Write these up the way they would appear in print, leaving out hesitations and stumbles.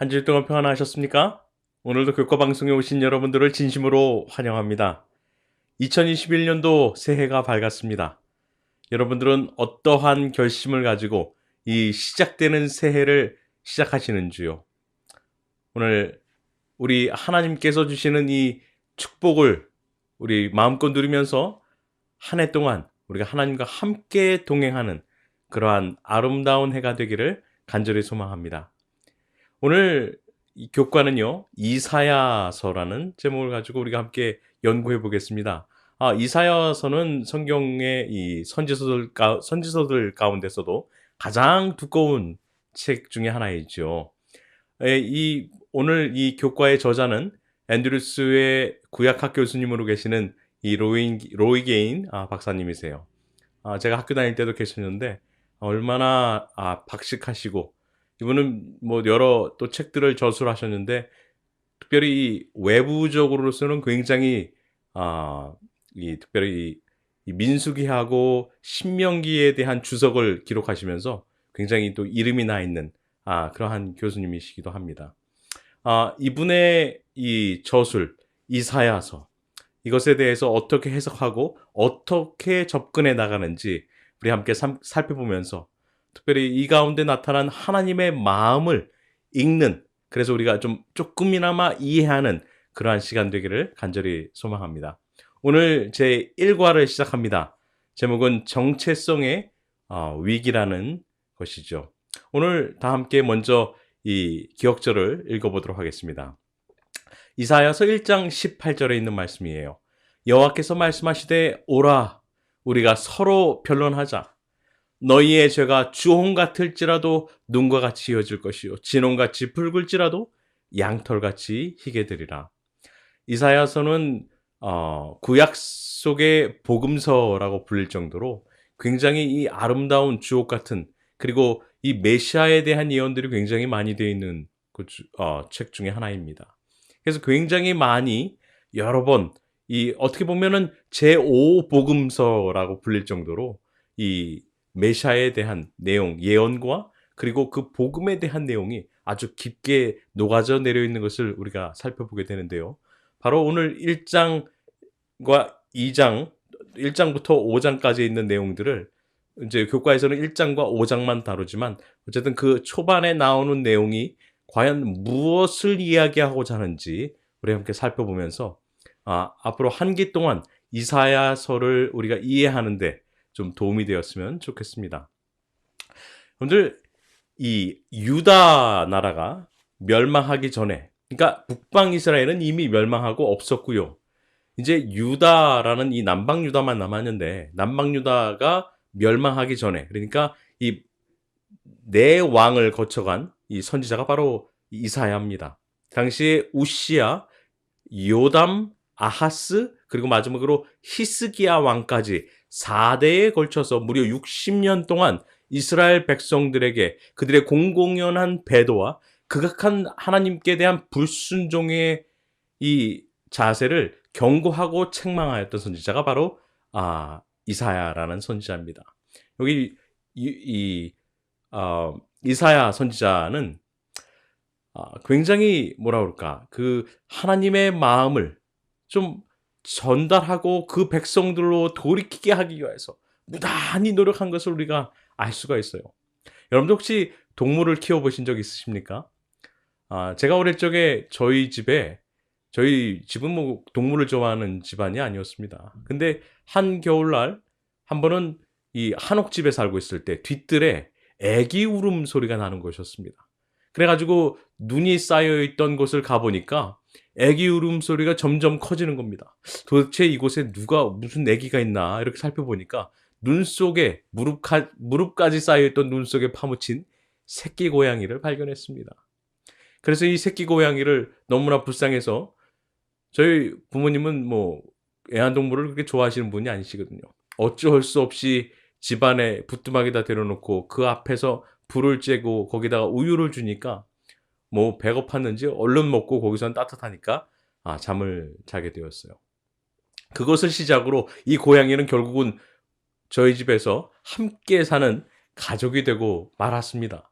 한 주일 동안 평안하셨습니까? 오늘도 교과 방송에 오신 여러분들을 진심으로 환영합니다. 2021년도 새해가 밝았습니다. 여러분들은 어떠한 결심을 가지고 이 시작되는 새해를 시작하시는지요? 오늘 우리 하나님께서 주시는 이 축복을 우리 마음껏 누리면서 한 해 동안 우리가 하나님과 함께 동행하는 그러한 아름다운 해가 되기를 간절히 소망합니다. 오늘 이 교과는요, 이사야서라는 제목을 가지고 우리가 함께 연구해 보겠습니다. 이사야서는 성경의 이 선지서들 가운데서도 가장 두꺼운 책 중에 하나이죠. 오늘 이 교과의 저자는 앤드루스의 구약학 교수님으로 계시는 이 로이 게인 박사님이세요. 제가 학교 다닐 때도 계셨는데 얼마나 박식하시고 이분은 뭐 여러 또 책들을 저술하셨는데 특별히 외부적으로서는 굉장히 특별히 이 민수기하고 신명기에 대한 주석을 기록하시면서 굉장히 또 이름이 나 있는 그러한 교수님이시기도 합니다. 이분의 이 저술 이사야서 이것에 대해서 어떻게 해석하고 어떻게 접근해 나가는지 우리 함께 살펴보면서 특별히 이 가운데 나타난 하나님의 마음을 읽는, 그래서 우리가 조금이나마 이해하는 그러한 시간 되기를 간절히 소망합니다. 오늘 제 1과를 시작합니다. 제목은 정체성의 위기라는 것이죠. 오늘 다 함께 먼저 이 기억절을 읽어보도록 하겠습니다. 이사야서 1장 18절에 있는 말씀이에요. 여호와께서 말씀하시되 오라 우리가 서로 변론하자. 너희의 죄가 주홍 같을지라도 눈과 같이 이어질 것이요 진홍같이 붉을지라도 양털같이 희게 되리라. 이사야서는 구약 속의 복음서라고 불릴 정도로 굉장히 이 아름다운 주옥 같은, 그리고 이 메시아에 대한 예언들이 굉장히 많이 되어 있는 책 중에 하나입니다. 그래서 굉장히 많이 여러 번 어떻게 보면은 제5복음서라고 불릴 정도로 이 메시아에 대한 내용, 예언과 그리고 그 복음에 대한 내용이 아주 깊게 녹아져 내려 있는 것을 우리가 살펴보게 되는데요. 바로 오늘 1장과 2장, 1장부터 5장까지 있는 내용들을 이제 교과에서는 1장과 5장만 다루지만 어쨌든 그 초반에 나오는 내용이 과연 무엇을 이야기하고자 하는지 우리 함께 살펴보면서 앞으로 한 기 동안 이사야서를 우리가 이해하는데 좀 도움이 되었으면 좋겠습니다. 여러분들, 이 유다 나라가 멸망하기 전에, 그러니까 북방 이스라엘은 이미 멸망하고 없었고요. 이제 유다라는 이 남방 유다만 남았는데, 남방 유다가 멸망하기 전에, 그러니까 이 네 왕을 거쳐간 이 선지자가 바로 이사야입니다. 당시에 우시야, 요담, 아하스, 그리고 마지막으로 히스기야 왕까지 4대에 걸쳐서 무려 60년 동안 이스라엘 백성들에게 그들의 공공연한 배도와 극악한 하나님께 대한 불순종의 이 자세를 경고하고 책망하였던 선지자가 바로 이사야라는 선지자입니다. 여기 이사야 선지자는 굉장히 뭐라 그럴까, 그 하나님의 마음을 좀 전달하고 그 백성들로 돌이키게 하기 위해서 무단히 노력한 것을 우리가 알 수가 있어요. 여러분들 혹시 동물을 키워보신 적 있으십니까? 제가 어릴 적에 저희 집은 뭐 동물을 좋아하는 집안이 아니었습니다. 근데 한 겨울날 한 번은 이 한옥집에 살고 있을 때 뒤뜰에 애기 울음 소리가 나는 것이었습니다. 그래가지고 눈이 쌓여있던 곳을 가보니까 애기 울음소리가 점점 커지는 겁니다. 도대체 이곳에 무슨 애기가 있나 이렇게 살펴보니까 눈 속에 무릎까지 쌓여있던 눈 속에 파묻힌 새끼 고양이를 발견했습니다. 그래서 이 새끼 고양이를 너무나 불쌍해서, 저희 부모님은 뭐 애완동물을 그렇게 좋아하시는 분이 아니시거든요. 어쩔 수 없이 집안에 부뚜막에다 데려놓고 그 앞에서 불을 쬐고 거기다가 우유를 주니까 뭐 배고팠는지 얼른 먹고 거기서는 따뜻하니까 잠을 자게 되었어요. 그것을 시작으로 이 고양이는 결국은 저희 집에서 함께 사는 가족이 되고 말았습니다.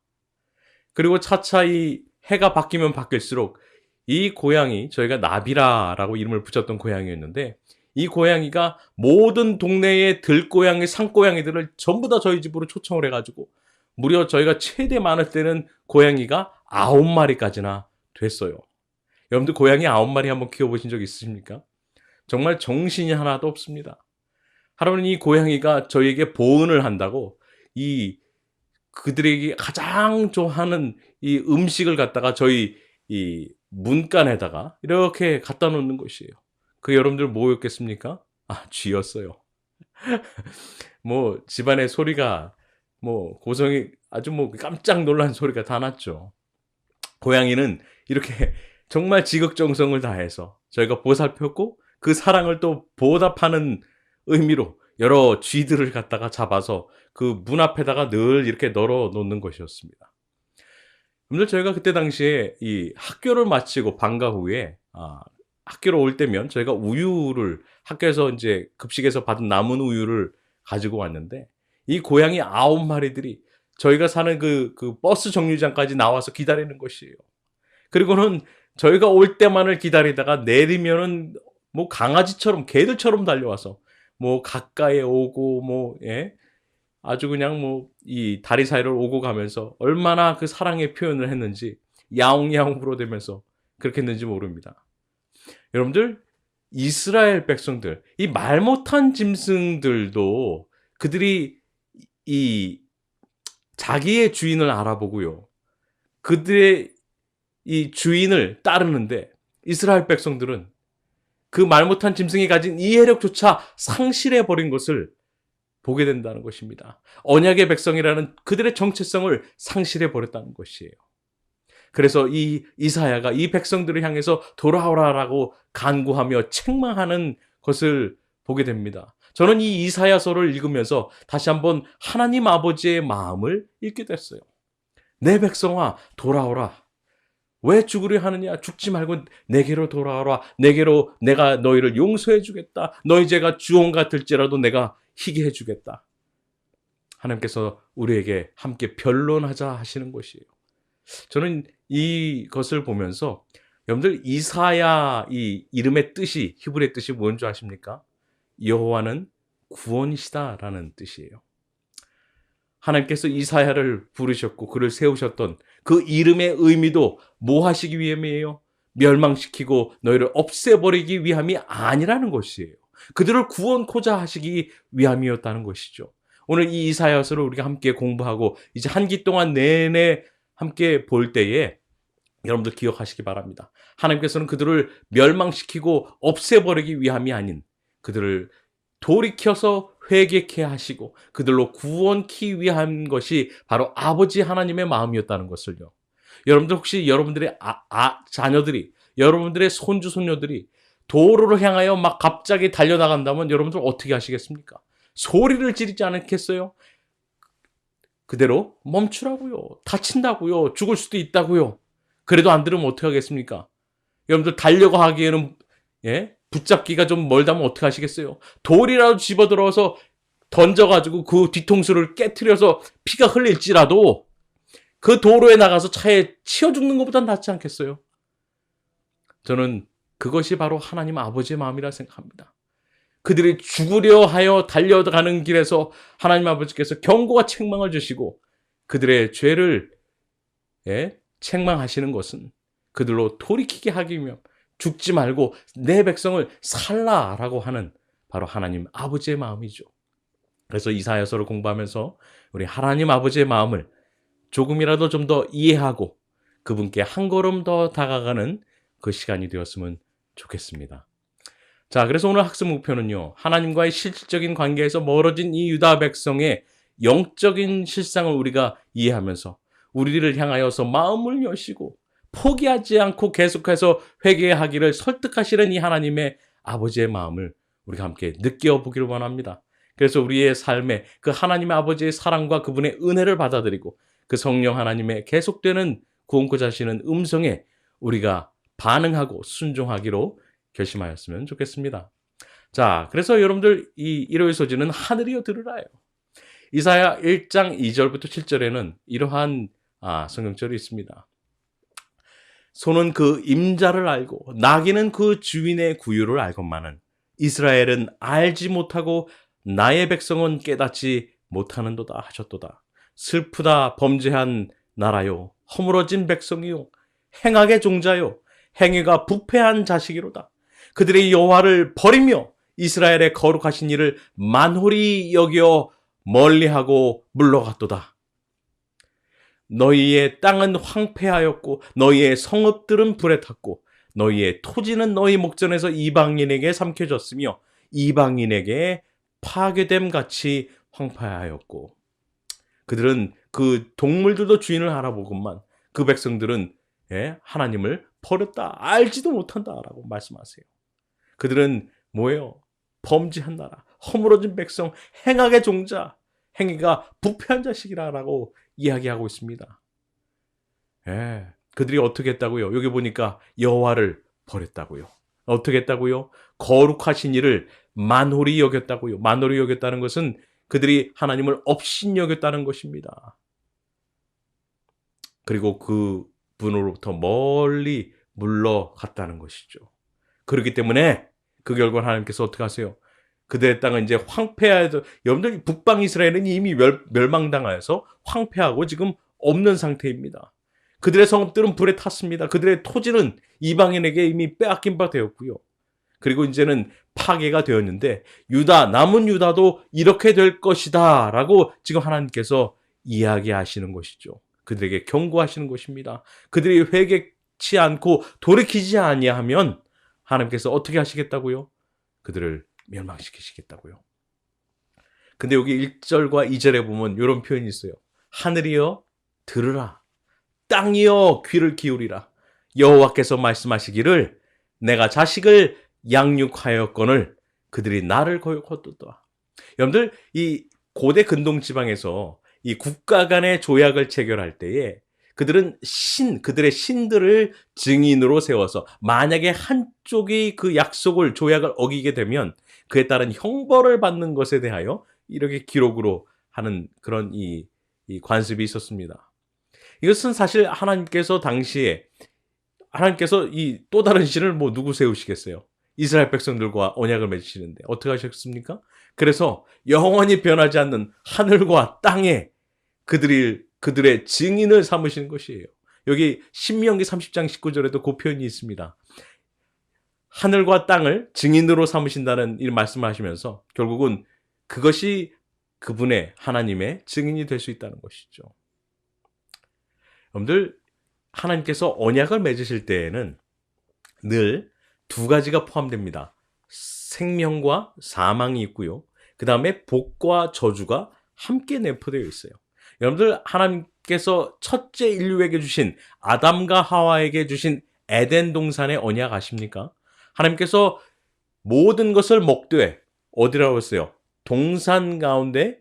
그리고 차차 이 해가 바뀌면 바뀔수록 이 고양이, 저희가 나비라라고 이름을 붙였던 고양이였는데, 이 고양이가 모든 동네의 들고양이, 산고양이들을 전부 다 저희 집으로 초청을 해가지고 무려 저희가 최대 많을 때는 고양이가 9마리까지나 됐어요. 여러분들 고양이 9마리 한번 키워보신 적 있으십니까? 정말 정신이 하나도 없습니다. 하루는 이 고양이가 저희에게 보은을 한다고 그들에게 가장 좋아하는 이 음식을 갖다가 저희 이 문간에다가 이렇게 갖다 놓는 것이에요. 그 여러분들 뭐였겠습니까? 쥐였어요. 뭐 집안의 소리가 고성이 아주 깜짝 놀란 소리가 다 났죠. 고양이는 이렇게 정말 지극정성을 다해서 저희가 보살폈고 그 사랑을 또 보답하는 의미로 여러 쥐들을 갖다가 잡아서 그 문 앞에다가 늘 이렇게 널어 놓는 것이었습니다. 여러분들 저희가 그때 당시에 이 학교를 마치고 방과 후에 학교로 올 때면 저희가 우유를 학교에서 이제 급식에서 받은 남은 우유를 가지고 왔는데 이 고양이 9마리들이 저희가 사는 그 버스 정류장까지 나와서 기다리는 것이에요. 그리고는 저희가 올 때만을 기다리다가 내리면은 강아지처럼 개들처럼 달려와서 가까이에 오고 아주 그냥 이 다리 사이를 오고 가면서 얼마나 그 사랑의 표현을 했는지 야옹야옹 불어대면서 그렇게 했는지 모릅니다. 여러분들 이스라엘 백성들, 이 말 못한 짐승들도 그들이 이 자기의 주인을 알아보고요. 그들의 이 주인을 따르는데 이스라엘 백성들은 그 말 못한 짐승이 가진 이해력조차 상실해버린 것을 보게 된다는 것입니다. 언약의 백성이라는 그들의 정체성을 상실해버렸다는 것이에요. 그래서 이 이사야가 이 백성들을 향해서 돌아오라라고 간구하며 책망하는 것을 보게 됩니다. 저는 이 이사야서를 읽으면서 다시 한번 하나님 아버지의 마음을 읽게 됐어요. 내 백성아 돌아오라. 왜 죽으려 하느냐? 죽지 말고 내게로 돌아오라. 내게로 내가 너희를 용서해 주겠다. 너희 죄가 주홍 같을지라도 내가 희게 해 주겠다. 하나님께서 우리에게 함께 변론하자 하시는 것이에요. 저는 이것을 보면서 여러분들 이사야 이 이름의 뜻이 히브리의 뜻이 뭔지 아십니까? 여호와는 구원이시다라는 뜻이에요. 하나님께서 이사야를 부르셨고 그를 세우셨던 그 이름의 의미도 뭐 하시기 위함이에요? 멸망시키고 너희를 없애버리기 위함이 아니라는 것이에요. 그들을 구원코자 하시기 위함이었다는 것이죠. 오늘 이 이사야서를 우리가 함께 공부하고 이제 한 기 동안 내내 함께 볼 때에 여러분들 기억하시기 바랍니다. 하나님께서는 그들을 멸망시키고 없애버리기 위함이 아닌 그들을 돌이켜서 회개케 하시고 그들로 구원케 위한 것이 바로 아버지 하나님의 마음이었다는 것을요. 여러분들 혹시 여러분들의 자녀들이 여러분들의 손주 손녀들이 도로를 향하여 막 갑자기 달려나간다면 여러분들 어떻게 하시겠습니까? 소리를 지르지 않겠어요? 그대로 멈추라고요. 다친다고요. 죽을 수도 있다고요. 그래도 안 들으면 어떻게 하겠습니까? 여러분들 달려가기에는 붙잡기가 좀 멀다면 어떻게 하시겠어요? 돌이라도 집어들어서 던져가지고 그 뒤통수를 깨트려서 피가 흘릴지라도 그 도로에 나가서 차에 치여 죽는 것보단 낫지 않겠어요? 저는 그것이 바로 하나님 아버지의 마음이라 생각합니다. 그들이 죽으려 하여 달려가는 길에서 하나님 아버지께서 경고와 책망을 주시고 그들의 죄를 책망하시는 것은 그들로 돌이키게 하기 위함, 죽지 말고 내 백성을 살라라고 하는 바로 하나님 아버지의 마음이죠. 그래서 이사야서를 공부하면서 우리 하나님 아버지의 마음을 조금이라도 좀 더 이해하고 그분께 한 걸음 더 다가가는 그 시간이 되었으면 좋겠습니다. 자, 그래서 오늘 학습 목표는요. 하나님과의 실질적인 관계에서 멀어진 이 유다 백성의 영적인 실상을 우리가 이해하면서 우리를 향하여서 마음을 여시고 포기하지 않고 계속해서 회개하기를 설득하시는 이 하나님의 아버지의 마음을 우리가 함께 느껴보기를 원합니다. 그래서 우리의 삶에 그 하나님의 아버지의 사랑과 그분의 은혜를 받아들이고 그 성령 하나님의 계속되는 구원코자 하시는 음성에 우리가 반응하고 순종하기로 결심하였으면 좋겠습니다. 자, 그래서 여러분들 이 일요일 소지는 하늘이여 들으라요. 이사야 1장 2절부터 7절에는 이러한 성경절이 있습니다. 소는 그 임자를 알고 나귀는 그 주인의 구유를 알건만은 이스라엘은 알지 못하고 나의 백성은 깨닫지 못하는도다 하셨도다. 슬프다 범죄한 나라요, 허물어진 백성이요, 행악의 종자요, 행위가 부패한 자식이로다. 그들의 여호와를 버리며 이스라엘의 거룩하신 이를 만홀히 여겨 멀리하고 물러갔도다. 너희의 땅은 황폐하였고 너희의 성읍들은 불에 탔고 너희의 토지는 너희 목전에서 이방인에게 삼켜졌으며 이방인에게 파괴됨 같이 황폐하였고. 그들은 그 동물들도 주인을 알아보건만 그 백성들은 하나님을 버렸다, 알지도 못한다라고 말씀하세요. 그들은 뭐예요? 범죄한 나라, 허물어진 백성, 행악의 종자, 행위가 부패한 자식이라고 이야기하고 있습니다. 그들이 어떻게 했다고요? 여기 보니까 여호와를 버렸다고요. 어떻게 했다고요? 거룩하신 이를 만홀히 여겼다고요. 만홀히 여겼다는 것은 그들이 하나님을 업신여겼다는 것입니다. 그리고 그 분으로부터 멀리 물러갔다는 것이죠. 그렇기 때문에 그 결과 하나님께서 어떻게 하세요? 그들의 땅은 이제 황폐하여서, 여러분들 북방 이스라엘은 이미 멸망당하여서 황폐하고 지금 없는 상태입니다. 그들의 성읍들은 불에 탔습니다. 그들의 토지는 이방인에게 이미 빼앗긴 바 되었고요. 그리고 이제는 파괴가 되었는데 남은 유다도 이렇게 될 것이다 라고 지금 하나님께서 이야기하시는 것이죠. 그들에게 경고하시는 것입니다. 그들이 회개치 않고 돌이키지 아니하면 하나님께서 어떻게 하시겠다고요? 그들을 멸망시키시겠다고요. 근데 여기 1절과 2절에 보면 이런 표현이 있어요. 하늘이여 들으라, 땅이여 귀를 기울이라. 여호와께서 말씀하시기를 내가 자식을 양육하였거늘 그들이 나를 거역하도다. 여러분들, 이 고대 근동 지방에서 이 국가 간의 조약을 체결할 때에 그들은 그들의 신들을 증인으로 세워서 만약에 한쪽이 그 약속을, 조약을 어기게 되면 그에 따른 형벌을 받는 것에 대하여 이렇게 기록으로 하는 그런 이 관습이 있었습니다. 이것은 사실 당시에 하나님께서 이 또 다른 신을 누구 세우시겠어요? 이스라엘 백성들과 언약을 맺으시는데 어떻게 하셨습니까? 그래서 영원히 변하지 않는 하늘과 땅에 그들의 증인을 삼으시는 것이에요. 여기 신명기 30장 19절에도 그 표현이 있습니다. 하늘과 땅을 증인으로 삼으신다는 이 말씀을 하시면서 결국은 그것이 그분의 하나님의 증인이 될 수 있다는 것이죠. 여러분들, 하나님께서 언약을 맺으실 때에는 늘 두 가지가 포함됩니다. 생명과 사망이 있고요. 그 다음에 복과 저주가 함께 내포되어 있어요. 여러분들, 하나님께서 첫째 인류에게 주신, 아담과 하와에게 주신 에덴 동산의 언약 아십니까? 하나님께서 모든 것을 먹되 어디라고 했어요? 동산 가운데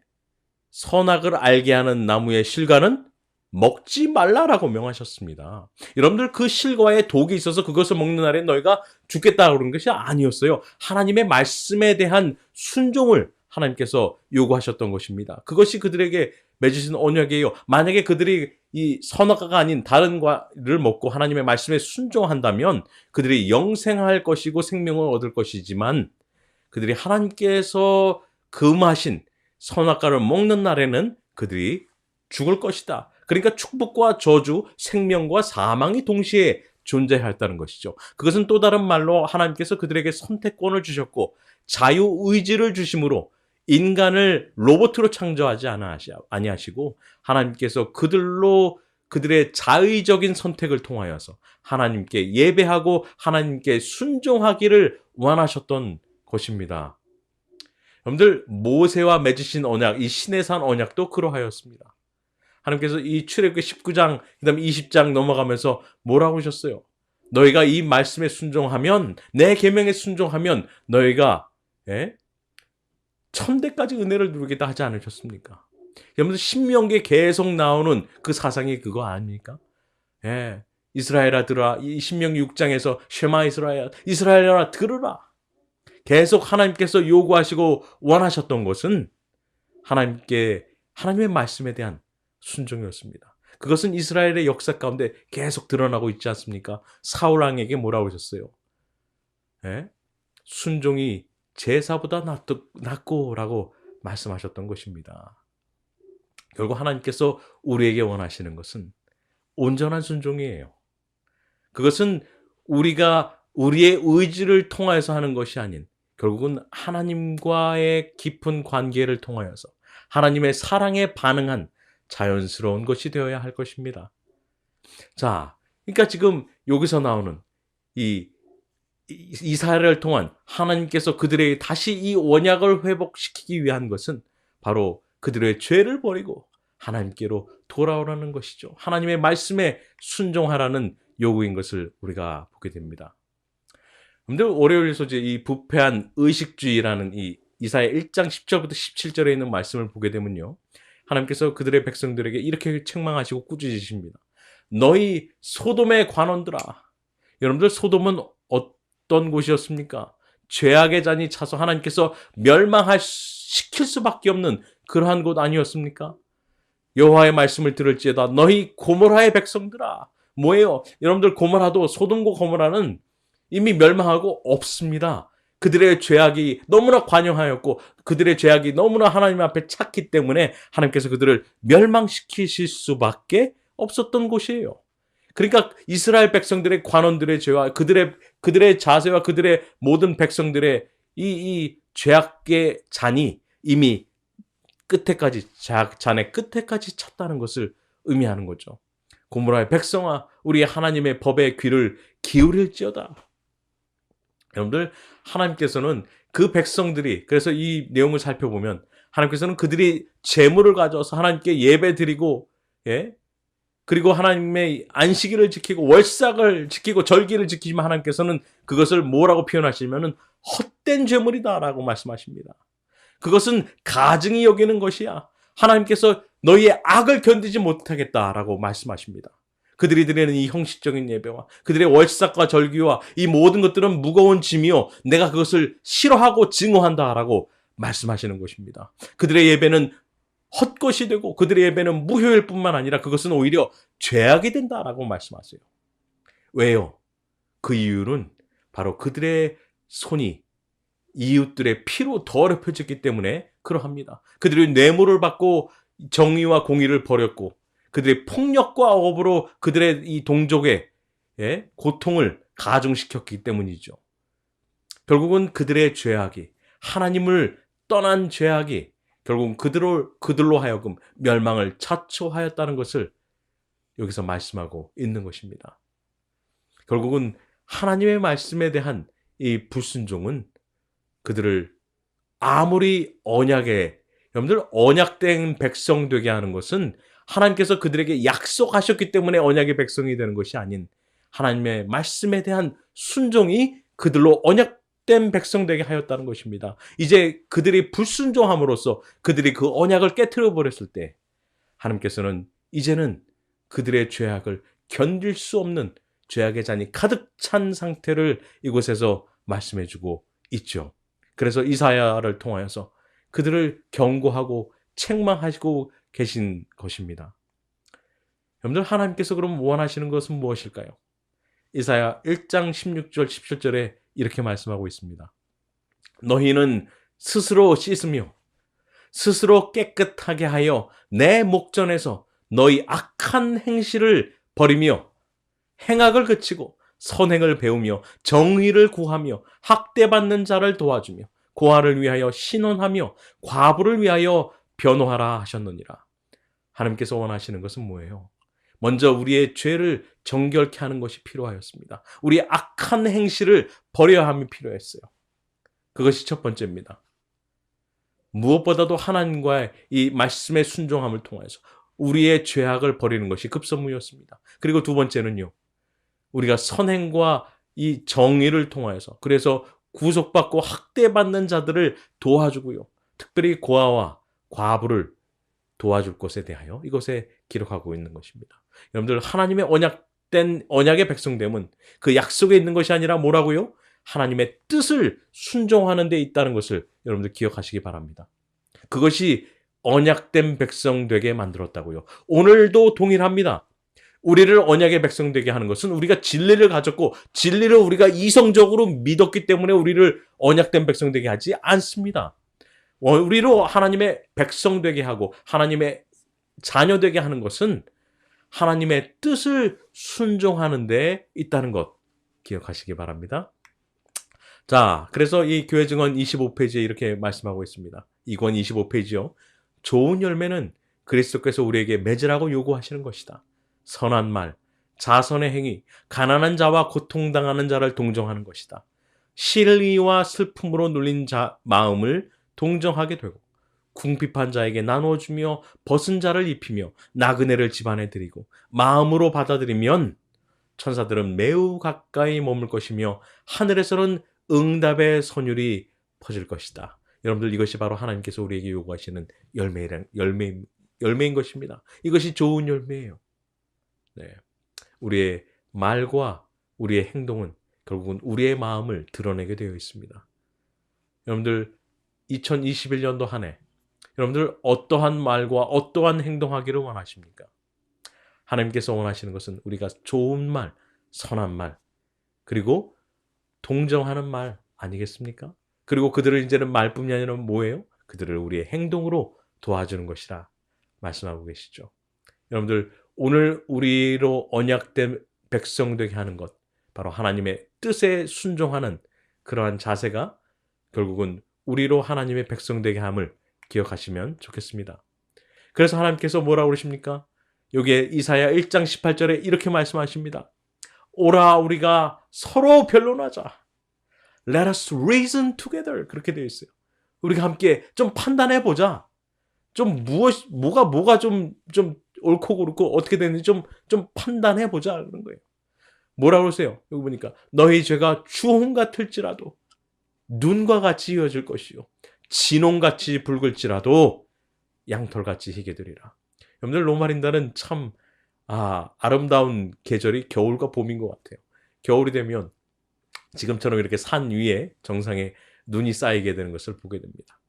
선악을 알게 하는 나무의 실과는 먹지 말라라고 명하셨습니다. 여러분들, 그 실과에 독이 있어서 그것을 먹는 날에 너희가 죽겠다 그런 것이 아니었어요. 하나님의 말씀에 대한 순종을 하나님께서 요구하셨던 것입니다. 그것이 그들에게 맺으신 언약이에요. 만약에 그들이 이 선악과가 아닌 다른 과를 먹고 하나님의 말씀에 순종한다면 그들이 영생할 것이고 생명을 얻을 것이지만, 그들이 하나님께서 금하신 선악과를 먹는 날에는 그들이 죽을 것이다. 그러니까 축복과 저주, 생명과 사망이 동시에 존재했다는 것이죠. 그것은 또 다른 말로 하나님께서 그들에게 선택권을 주셨고 자유의지를 주심으로 인간을 로봇으로 창조하지 아니하시고 하나님께서 그들의 자의적인 선택을 통하여서 하나님께 예배하고 하나님께 순종하기를 원하셨던 것입니다. 여러분들, 모세와 맺으신 언약, 이 시내산 언약도 그러하였습니다. 하나님께서 이 출애굽기 19장, 그 다음에 20장 넘어가면서 뭐라고 하셨어요? 너희가 이 말씀에 순종하면, 내 계명에 순종하면 너희가 천대까지 은혜를 누리겠다 하지 않으셨습니까? 여러분들, 신명기에 계속 나오는 그 사상이 그거 아닙니까? 이스라엘아 들으라. 이 신명기 6장에서 쉐마 이스라엘아 들으라. 계속 하나님께서 요구하시고 원하셨던 것은 하나님의 말씀에 대한 순종이었습니다. 그것은 이스라엘의 역사 가운데 계속 드러나고 있지 않습니까? 사울 왕에게 뭐라고 하셨어요? 예? 순종이 제사보다 낫고라고 말씀하셨던 것입니다. 결국 하나님께서 우리에게 원하시는 것은 온전한 순종이에요. 그것은 우리가 우리의 의지를 통하여서 하는 것이 아닌 결국은 하나님과의 깊은 관계를 통하여서 하나님의 사랑에 반응한 자연스러운 것이 되어야 할 것입니다. 자, 그러니까 지금 여기서 나오는 이 이스라엘을 통한 하나님께서 그들에게 다시 이 언약을 회복시키기 위한 것은 바로 그들의 죄를 버리고 하나님께로 돌아오라는 것이죠. 하나님의 말씀에 순종하라는 요구인 것을 우리가 보게 됩니다. 여러분들 월요일 소재 이 부패한 의식주의라는 이 이사야 1장 10절부터 17절에 있는 말씀을 보게 되면요. 하나님께서 그들의 백성들에게 이렇게 책망하시고 꾸짖으십니다. 너희 소돔의 관원들아. 여러분들 소돔은 어떤 곳이었습니까? 죄악의 잔이 차서 하나님께서 멸망시킬 수밖에 없는 그러한 곳 아니었습니까? 여호와의 말씀을 들을지어다 너희 고모라의 백성들아. 뭐예요? 여러분들 고모라도 소돔과 고모라는 이미 멸망하고 없습니다. 그들의 죄악이 너무나 관영하였고 그들의 죄악이 너무나 하나님 앞에 찼기 때문에 하나님께서 그들을 멸망시키실 수밖에 없었던 곳이에요. 그러니까 이스라엘 백성들의 관원들의 죄와 그들의 자세와 그들의 모든 백성들의 이 죄악의 잔이 이미 끝에까지 잔의 끝에까지 찼다는 것을 의미하는 거죠. 고모라의 백성아 우리 하나님의 법에 귀를 기울일지어다. 여러분들 하나님께서는 그 백성들이 그래서 이 내용을 살펴보면 하나님께서는 그들이 재물을 가져와서 하나님께 예배드리고 그리고 하나님의 안식일을 지키고 월삭을 지키고 절기를 지키지만 하나님께서는 그것을 뭐라고 표현하시면은 헛된 재물이다라고 말씀하십니다. 그것은 가증히 여기는 것이야. 하나님께서 너희의 악을 견디지 못하겠다라고 말씀하십니다. 그들이 드리는 이 형식적인 예배와 그들의 월삭과 절기와 이 모든 것들은 무거운 짐이요 내가 그것을 싫어하고 증오한다라고 말씀하시는 것입니다. 그들의 예배는 헛것이 되고 그들의 예배는 무효일 뿐만 아니라 그것은 오히려 죄악이 된다라고 말씀하세요. 왜요? 그 이유는 바로 그들의 손이 이웃들의 피로 더럽혀졌기 때문에 그러합니다. 그들이 뇌물을 받고 정의와 공의를 버렸고 그들의 폭력과 억압으로 그들의 이 동족의 고통을 가중시켰기 때문이죠. 결국은 그들의 죄악이 하나님을 떠난 죄악이 결국은 그들로 하여금 멸망을 자초하였다는 것을 여기서 말씀하고 있는 것입니다. 결국은 하나님의 말씀에 대한 이 불순종은 그들을 아무리 여러분들 언약된 백성 되게 하는 것은 하나님께서 그들에게 약속하셨기 때문에 언약의 백성이 되는 것이 아닌 하나님의 말씀에 대한 순종이 그들로 언약된 백성 되게 하였다는 것입니다. 이제 그들이 불순종함으로써 그들이 그 언약을 깨트려 버렸을 때 하나님께서는 이제는 그들의 죄악을 견딜 수 없는 죄악의 잔이 가득 찬 상태를 이곳에서 말씀해 주고 있죠. 그래서 이사야를 통하여서 그들을 경고하고 책망하시고 계신 것입니다. 여러분들 하나님께서 그럼 원하시는 것은 무엇일까요? 이사야 1장 16절 17절에 이렇게 말씀하고 있습니다. 너희는 스스로 씻으며 스스로 깨끗하게 하여 내 목전에서 너희 악한 행실을 버리며 행악을 그치고 선행을 배우며 정의를 구하며 학대받는 자를 도와주며 고아를 위하여 신원하며 과부를 위하여 변호하라 하셨느니라. 하나님께서 원하시는 것은 뭐예요? 먼저 우리의 죄를 정결케 하는 것이 필요하였습니다. 우리의 악한 행실을 버려야 함이 필요했어요. 그것이 첫 번째입니다. 무엇보다도 하나님과의 이 말씀의 순종함을 통해서 우리의 죄악을 버리는 것이 급선무였습니다. 그리고 두 번째는요. 우리가 선행과 이 정의를 통하여서 그래서 구속받고 학대받는 자들을 도와주고요. 특별히 고아와 과부를 도와줄 것에 대하여 이것에 기록하고 있는 것입니다. 여러분들 하나님의 언약의 백성됨은 그 약속에 있는 것이 아니라 뭐라고요? 하나님의 뜻을 순종하는 데 있다는 것을 여러분들 기억하시기 바랍니다. 그것이 언약된 백성 되게 만들었다고요. 오늘도 동일합니다. 우리를 언약의 백성 되게 하는 것은 우리가 진리를 가졌고 진리를 우리가 이성적으로 믿었기 때문에 우리를 언약된 백성 되게 하지 않습니다. 우리로 하나님의 백성 되게 하고 하나님의 자녀 되게 하는 것은 하나님의 뜻을 순종하는 데 있다는 것 기억하시기 바랍니다. 자, 그래서 이 교회 증언 25페이지에 이렇게 말씀하고 있습니다. 이권 25페이지요. 좋은 열매는 그리스도께서 우리에게 맺으라고 요구하시는 것이다. 선한 말, 자선의 행위, 가난한 자와 고통당하는 자를 동정하는 것이다. 실의와 슬픔으로 눌린 자 마음을 동정하게 되고 궁핍한 자에게 나누어주며 벗은 자를 입히며 나그네를 집안에 들이고 마음으로 받아들이면 천사들은 매우 가까이 머물 것이며 하늘에서는 응답의 선율이 퍼질 것이다. 여러분들 이것이 바로 하나님께서 우리에게 요구하시는 열매인 것입니다. 이것이 좋은 열매예요. 네. 우리의 말과 우리의 행동은 결국은 우리의 마음을 드러내게 되어 있습니다. 여러분들 2021년도 한 해 여러분들 어떠한 말과 어떠한 행동하기를 원하십니까? 하나님께서 원하시는 것은 우리가 좋은 말, 선한 말, 그리고 동정하는 말 아니겠습니까? 그리고 그들을 이제는 말뿐이 아니라 뭐예요? 그들을 우리의 행동으로 도와주는 것이라 말씀하고 계시죠. 여러분들 오늘 우리로 언약된 백성 되게 하는 것, 바로 하나님의 뜻에 순종하는 그러한 자세가 결국은 우리로 하나님의 백성 되게 함을 기억하시면 좋겠습니다. 그래서 하나님께서 뭐라고 그러십니까? 여기에 이사야 1장 18절에 이렇게 말씀하십니다. 오라 우리가 서로 변론하자. Let us reason together. 그렇게 되어 있어요. 우리가 함께 좀 판단해 보자. 좀 뭐가 좀 옳고 그렇고 어떻게 되는지 좀 판단해 보자 그런 거예요. 뭐라고 그러세요? 여기 보니까 너희 죄가 주홍 같을지라도 눈과 같이 이어질 것이요 진홍같이 붉을지라도 양털같이 희게 되리라. 여러분들 로마린다는 참 아름다운 계절이 겨울과 봄인 것 같아요. 겨울이 되면 지금처럼 이렇게 산 위에 정상에 눈이 쌓이게 되는 것을 보게 됩니다.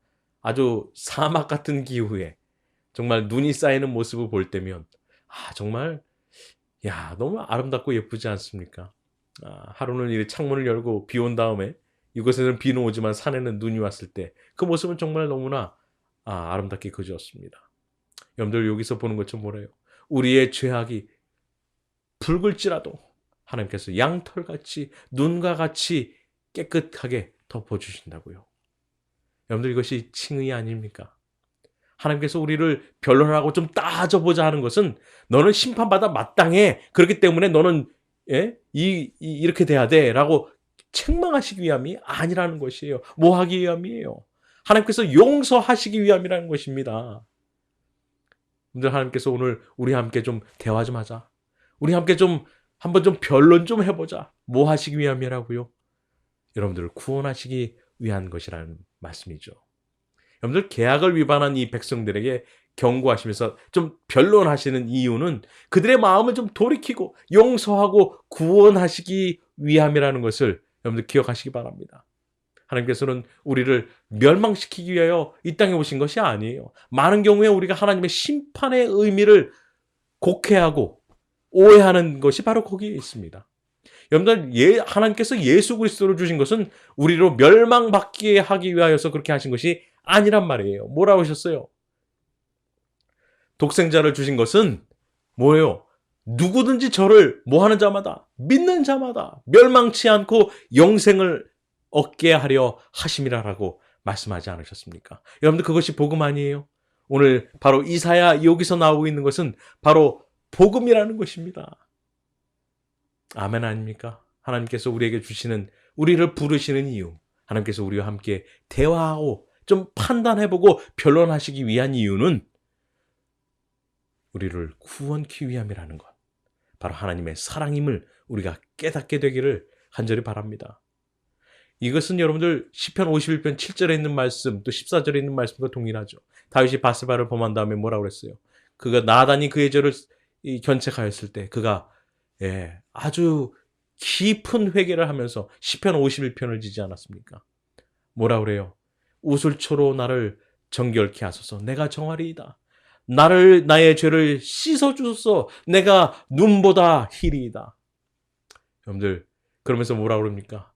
아주 사막 같은 기후에 정말 눈이 쌓이는 모습을 볼 때면 정말 너무 아름답고 예쁘지 않습니까? 하루는 이렇게 창문을 열고 비 온 다음에 이곳에는 비는 오지만 산에는 눈이 왔을 때 그 모습은 정말 너무나 아름답게 그지었습니다. 여러분들 여기서 보는 것처럼 뭐래요? 우리의 죄악이 붉을지라도 하나님께서 양털같이 눈과 같이 깨끗하게 덮어주신다고요. 여러분들 이것이 칭의 아닙니까? 하나님께서 우리를 변론하고 좀 따져보자 하는 것은 너는 심판받아 마땅해. 그렇기 때문에 너는 이렇게 돼야 돼 라고 책망하시기 위함이 아니라는 것이에요. 뭐 하기 위함이에요? 하나님께서 용서하시기 위함이라는 것입니다. 여러분들 하나님께서 오늘 우리 함께 좀 대화 좀 하자. 우리 함께 좀 한번 좀 변론 좀 해보자. 뭐 하시기 위함이라고요? 여러분들을 구원하시기 위한 것이라는 말씀이죠. 여러분들 계약을 위반한 이 백성들에게 경고하시면서 좀 변론하시는 이유는 그들의 마음을 좀 돌이키고 용서하고 구원하시기 위함이라는 것을 여러분들 기억하시기 바랍니다. 하나님께서는 우리를 멸망시키기 위하여 이 땅에 오신 것이 아니에요. 많은 경우에 우리가 하나님의 심판의 의미를 곡해하고 오해하는 것이 바로 거기에 있습니다. 여러분들 하나님께서 예수 그리스도를 주신 것은 우리로 멸망받게 하기 위하여서 그렇게 하신 것이 아니란 말이에요. 뭐라고 하셨어요? 독생자를 주신 것은 뭐예요? 누구든지 저를 뭐하는 자마다 믿는 자마다 멸망치 않고 영생을 얻게 하려 하심이라라고 말씀하지 않으셨습니까? 여러분들 그것이 복음 아니에요? 오늘 바로 이사야 여기서 나오고 있는 것은 바로 복음이라는 것입니다. 아멘 아닙니까? 하나님께서 우리에게 주시는 우리를 부르시는 이유, 하나님께서 우리와 함께 대화하고 좀 판단해보고 변론하시기 위한 이유는 우리를 구원하기 위함이라는 것, 바로 하나님의 사랑임을 우리가 깨닫게 되기를 간절히 바랍니다. 이것은 여러분들 시편 51편 7절에 있는 말씀 또 14절에 있는 말씀과 동일하죠. 다윗이 바스바를 범한 다음에 뭐라고 그랬어요? 그가 나단이 그의 죄를 견책하였을 때 그가 아주 깊은 회개를 하면서 시편 51편을 지지 않았습니까? 뭐라 그래요? 우슬초로 나를 정결케 하소서. 내가 정하리이다. 나의 죄를 씻어 주소서. 내가 눈보다 희리이다. 여러분들, 그러면서 뭐라 그럽니까?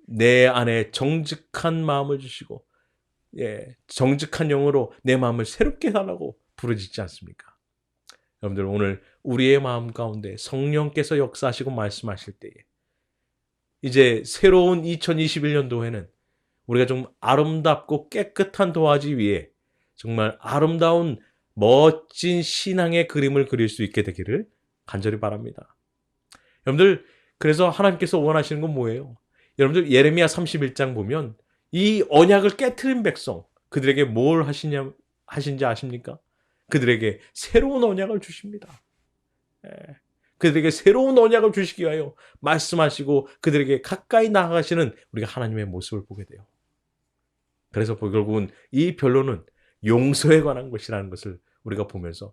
내 안에 정직한 마음을 주시고, 정직한 영으로 내 마음을 새롭게 하라고 부르짖지 않습니까? 여러분들, 오늘 우리의 마음 가운데 성령께서 역사하시고 말씀하실 때에 이제 새로운 2021년도에는 우리가 좀 아름답고 깨끗한 도화지 위에 정말 아름다운 멋진 신앙의 그림을 그릴 수 있게 되기를 간절히 바랍니다. 여러분들, 그래서 하나님께서 원하시는 건 뭐예요? 여러분들, 예레미야 31장 보면 이 언약을 깨트린 백성, 그들에게 뭘 하신지 아십니까? 그들에게 새로운 언약을 주십니다. 그들에게 새로운 언약을 주시기 위하여 말씀하시고 그들에게 가까이 나아가시는 우리가 하나님의 모습을 보게 돼요. 그래서 결국은 이 변론은 용서에 관한 것이라는 것을 우리가 보면서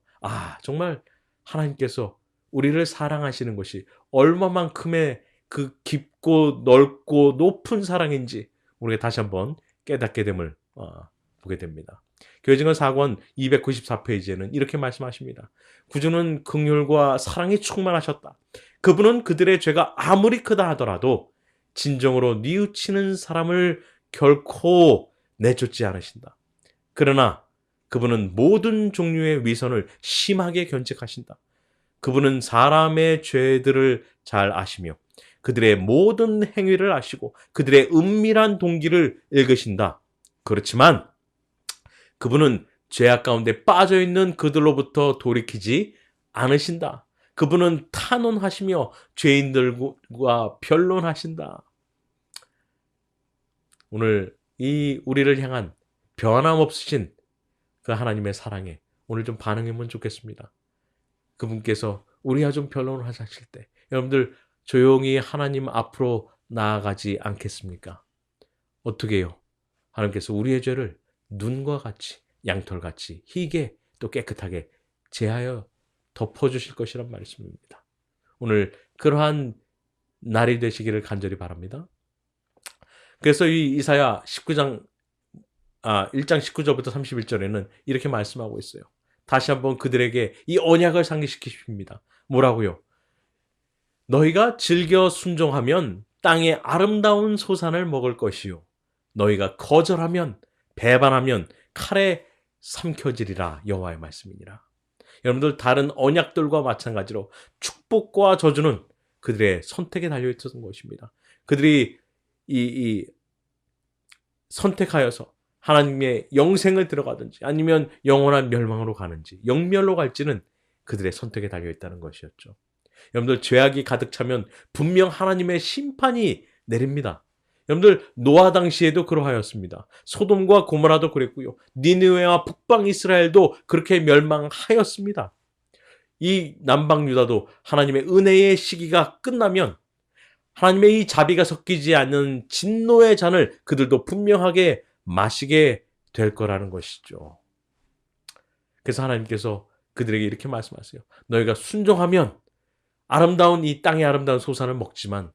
정말 하나님께서 우리를 사랑하시는 것이 얼마만큼의 그 깊고 넓고 높은 사랑인지 우리가 다시 한번 깨닫게 됨을 보게 됩니다. 교회증언 4권 294페이지에는 이렇게 말씀하십니다. 구주는 긍휼과 사랑이 충만하셨다. 그분은 그들의 죄가 아무리 크다 하더라도 진정으로 뉘우치는 사람을 결코 내쫓지 않으신다. 그러나 그분은 모든 종류의 위선을 심하게 견책하신다. 그분은 사람의 죄들을 잘 아시며 그들의 모든 행위를 아시고 그들의 은밀한 동기를 읽으신다. 그렇지만 그분은 죄악 가운데 빠져있는 그들로부터 돌이키지 않으신다. 그분은 탄원하시며 죄인들과 변론하신다. 오늘 이 우리를 향한 변함없으신 그 하나님의 사랑에 오늘 좀 반응하면 좋겠습니다. 그분께서 우리와 좀 변론을 하실 때 여러분들 조용히 하나님 앞으로 나아가지 않겠습니까? 어떻게 해요? 하나님께서 우리의 죄를 눈과 같이 양털같이 희게 또 깨끗하게 제하여 덮어주실 것이란 말씀입니다. 오늘 그러한 날이 되시기를 간절히 바랍니다. 그래서 이 이사야 1장 19절부터 31절에는 이렇게 말씀하고 있어요. 다시 한번 그들에게 이 언약을 상기시키십니다. 뭐라고요? 너희가 즐겨 순종하면 땅의 아름다운 소산을 먹을 것이요. 너희가 거절하면 배반하면 칼에 삼켜지리라. 여호와의 말씀이니라. 여러분들, 다른 언약들과 마찬가지로 축복과 저주는 그들의 선택에 달려 있었던 것입니다. 그들이 이 선택하여서 하나님의 영생을 들어가든지 아니면 영원한 멸망으로 가는지 영멸로 갈지는 그들의 선택에 달려 있다는 것이었죠. 여러분들, 죄악이 가득 차면 분명 하나님의 심판이 내립니다. 여러분들, 노아 당시에도 그러하였습니다. 소돔과 고모라도 그랬고요. 니느웨와 북방 이스라엘도 그렇게 멸망하였습니다. 이 남방 유다도 하나님의 은혜의 시기가 끝나면 하나님의 이 자비가 섞이지 않는 진노의 잔을 그들도 분명하게 마시게 될 거라는 것이죠. 그래서 하나님께서 그들에게 이렇게 말씀하세요. 너희가 순종하면 아름다운 이 땅의 아름다운 소산을 먹지만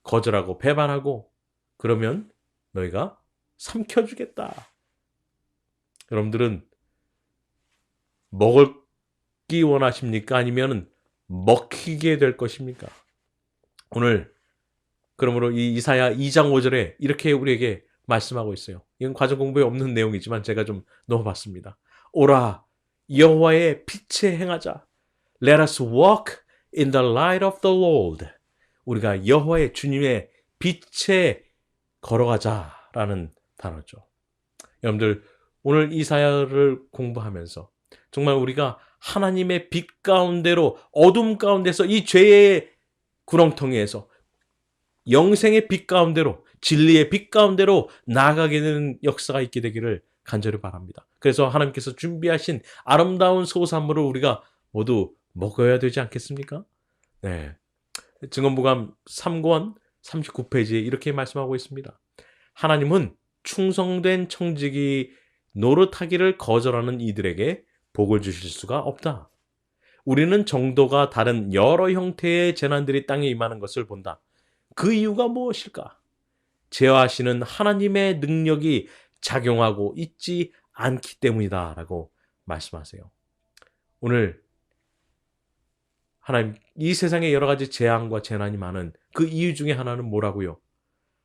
거절하고 배반하고 그러면 너희가 삼켜주겠다. 여러분들은 먹기 원하십니까? 아니면 먹히게 될 것입니까? 오늘 그러므로 이 이사야 2장 5절에 이렇게 우리에게 말씀하고 있어요. 이건 과정 공부에 없는 내용이지만 제가 좀 넣어봤습니다. 오라, 여호와의 빛에 행하자. Let us walk in the light of the Lord. 우리가 여호와의 주님의 빛에 걸어가자라는 단어죠. 여러분들, 오늘 이사야를 공부하면서 정말 우리가 하나님의 빛 가운데로 어둠 가운데서 이 죄의 구렁텅이에서 영생의 빛 가운데로 진리의 빛 가운데로 나아가게 되는 역사가 있게 되기를 간절히 바랍니다. 그래서 하나님께서 준비하신 아름다운 소산물을 우리가 모두 먹어야 되지 않겠습니까? 네. 증언부감 3권 39페이지에 이렇게 말씀하고 있습니다. 하나님은 충성된 청지기 노릇하기를 거절하는 이들에게 복을 주실 수가 없다. 우리는 정도가 다른 여러 형태의 재난들이 땅에 임하는 것을 본다. 그 이유가 무엇일까? 제어하시는 하나님의 능력이 작용하고 있지 않기 때문이다 라고 말씀하세요. 오늘 하나님, 이 세상에 여러 가지 재앙과 재난이 많은 그 이유 중에 하나는 뭐라고요?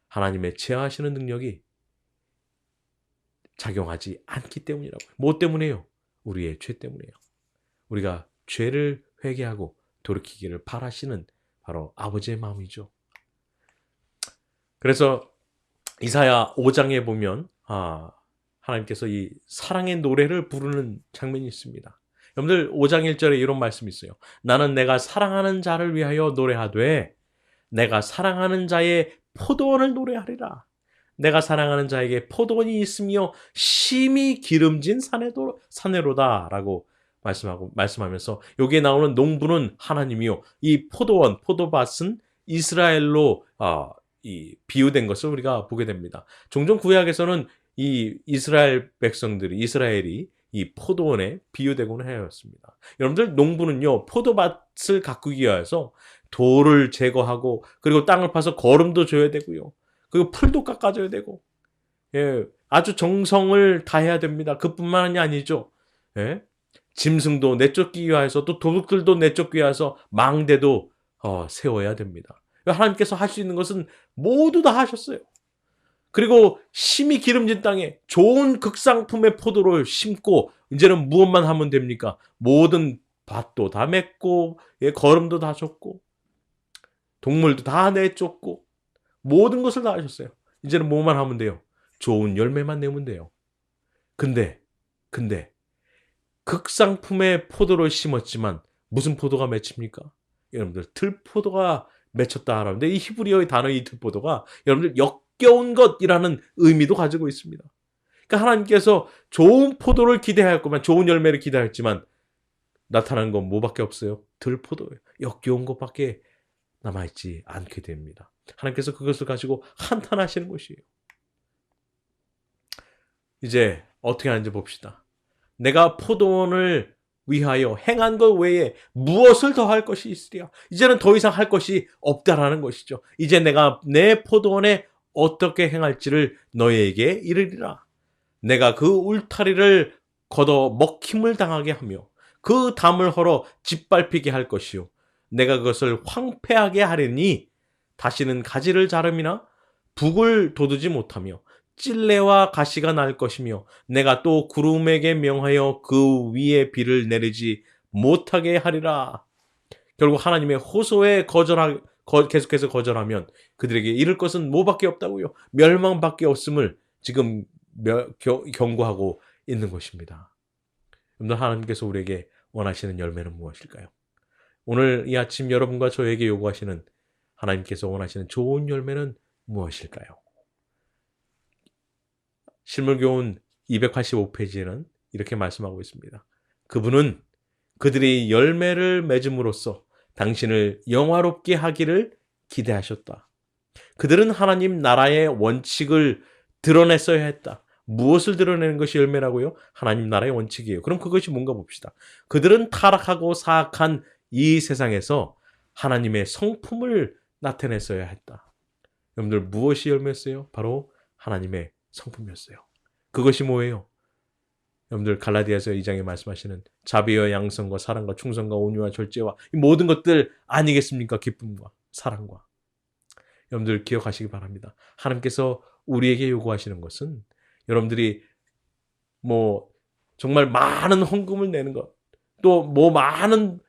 하나님의 제어하시는 능력이 작용하지 않기 때문이라고요. 뭐 때문에요? 우리의 죄 때문이에요. 우리가 죄를 회개하고 돌이키기를 바라시는 바로 아버지의 마음이죠. 그래서 이사야 5장에 보면 하나님께서 이 사랑의 노래를 부르는 장면이 있습니다. 여러분들 5장 1절에 이런 말씀이 있어요. 나는 내가 사랑하는 자를 위하여 노래하되 내가 사랑하는 자의 포도원을 노래하리라. 내가 사랑하는 자에게 포도원이 있으며 심히 기름진 사내로다 라고 말씀하면서 여기에 나오는 농부는 하나님이요, 이 포도원, 포도밭은 이스라엘로 이 비유된 것을 우리가 보게 됩니다. 종종 구약에서는 이 이스라엘이 이 포도원에 비유되곤 하였습니다. 여러분들, 농부는요, 포도밭을 가꾸기 위해서 돌을 제거하고 그리고 땅을 파서 거름도 줘야 되고요. 그리고 풀도 깎아줘야 되고, 아주 정성을 다해야 됩니다. 그뿐만이 아니죠. 짐승도 내쫓기 위해서, 또 도둑들도 내쫓기 위해서 망대도 세워야 됩니다. 하나님께서 할 수 있는 것은 모두 다 하셨어요. 그리고 심히 기름진 땅에 좋은 극상품의 포도를 심고 이제는 무엇만 하면 됩니까? 모든 밭도 다 맺고 거름도 다 줬고 동물도 다 내쫓고 모든 것을 다 하셨어요. 이제는 뭐만 하면 돼요? 좋은 열매만 내면 돼요. 근데 극상품의 포도를 심었지만 무슨 포도가 맺힙니까? 여러분들, 들포도가 맺혔다 하는데 이 히브리어의 단어 이 들포도가 여러분들 역겨운 것이라는 의미도 가지고 있습니다. 그러니까 하나님께서 좋은 포도를 기대하였구만, 좋은 열매를 기대하였지만 나타나는 건 뭐밖에 없어요? 들포도예요. 역겨운 것밖에 남아있지 않게 됩니다. 하나님께서 그것을 가지고 한탄하시는 것이에요. 이제 어떻게 하는지 봅시다. 내가 포도원을 위하여 행한 것 외에 무엇을 더 할 것이 있으랴. 이제는 더 이상 할 것이 없다라는 것이죠. 이제 내가 내 포도원에 어떻게 행할지를 너희에게 이르리라. 내가 그 울타리를 걷어 먹힘을 당하게 하며 그 담을 헐어 짓밟히게 할 것이요. 내가 그것을 황폐하게 하리니 다시는 가지를 자름이나 북을 돋우지 못하며 찔레와 가시가 날 것이며 내가 또 구름에게 명하여 그 위에 비를 내리지 못하게 하리라. 결국 하나님의 호소에 계속해서 거절하면 그들에게 이를 것은 뭐밖에 없다고요? 멸망밖에 없음을 지금 경고하고 있는 것입니다. 여러분, 하나님께서 우리에게 원하시는 열매는 무엇일까요? 오늘 이 아침 여러분과 저에게 요구하시는, 하나님께서 원하시는 좋은 열매는 무엇일까요? 실물교훈 285페이지에는 이렇게 말씀하고 있습니다. 그분은 그들이 열매를 맺음으로써 당신을 영화롭게 하기를 기대하셨다. 그들은 하나님 나라의 원칙을 드러냈어야 했다. 무엇을 드러내는 것이 열매라고요? 하나님 나라의 원칙이에요. 그럼 그것이 뭔가 봅시다. 그들은 타락하고 사악한 이 세상에서 하나님의 성품을 나타냈어야 했다. 여러분들, 무엇이 열매였어요? 바로 하나님의 성품이었어요. 그것이 뭐예요? 여러분들, 갈라디아서 2장에 말씀하시는 자비와 양성과 사랑과 충성과 온유와 절제와 이 모든 것들 아니겠습니까? 기쁨과 사랑과. 여러분들 기억하시기 바랍니다. 하나님께서 우리에게 요구하시는 것은 여러분들이 뭐 정말 많은 헌금을 내는 것, 또 뭐 많은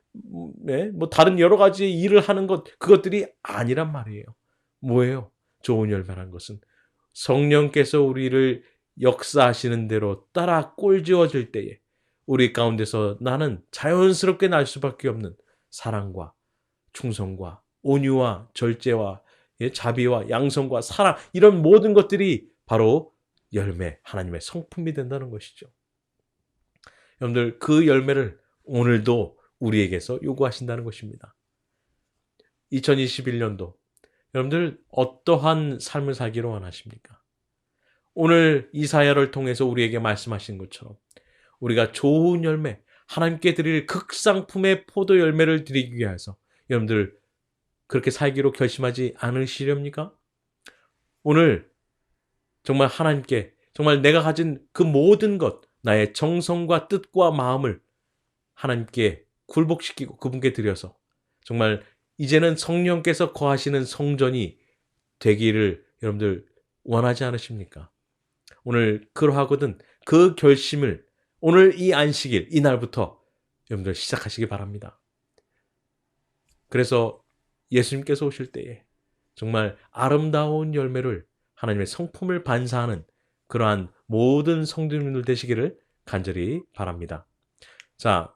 뭐 다른 여러 가지 일을 하는 것, 그것들이 아니란 말이에요. 뭐예요? 좋은 열매라는 것은 성령께서 우리를 역사하시는 대로 따라 꼴지어질 때에 우리 가운데서 나는 자연스럽게 날 수밖에 없는 사랑과 충성과 온유와 절제와 자비와 양성과 사랑, 이런 모든 것들이 바로 열매, 하나님의 성품이 된다는 것이죠. 여러분들, 그 열매를 오늘도 우리에게서 요구하신다는 것입니다. 2021년도 여러분들 어떠한 삶을 살기를 원하십니까? 오늘 이사야를 통해서 우리에게 말씀하신 것처럼 우리가 좋은 열매, 하나님께 드릴 극상품의 포도 열매를 드리기 위해서 여러분들 그렇게 살기로 결심하지 않으시렵니까? 오늘 정말 하나님께 정말 내가 가진 그 모든 것, 나의 정성과 뜻과 마음을 하나님께 굴복시키고 그분께 드려서 정말 이제는 성령께서 거하시는 성전이 되기를 여러분들 원하지 않으십니까? 오늘 그러하거든 그 결심을 오늘 이 안식일, 이날부터 여러분들 시작하시기 바랍니다. 그래서 예수님께서 오실 때에 정말 아름다운 열매를 하나님의 성품을 반사하는 그러한 모든 성도님들 되시기를 간절히 바랍니다. 자,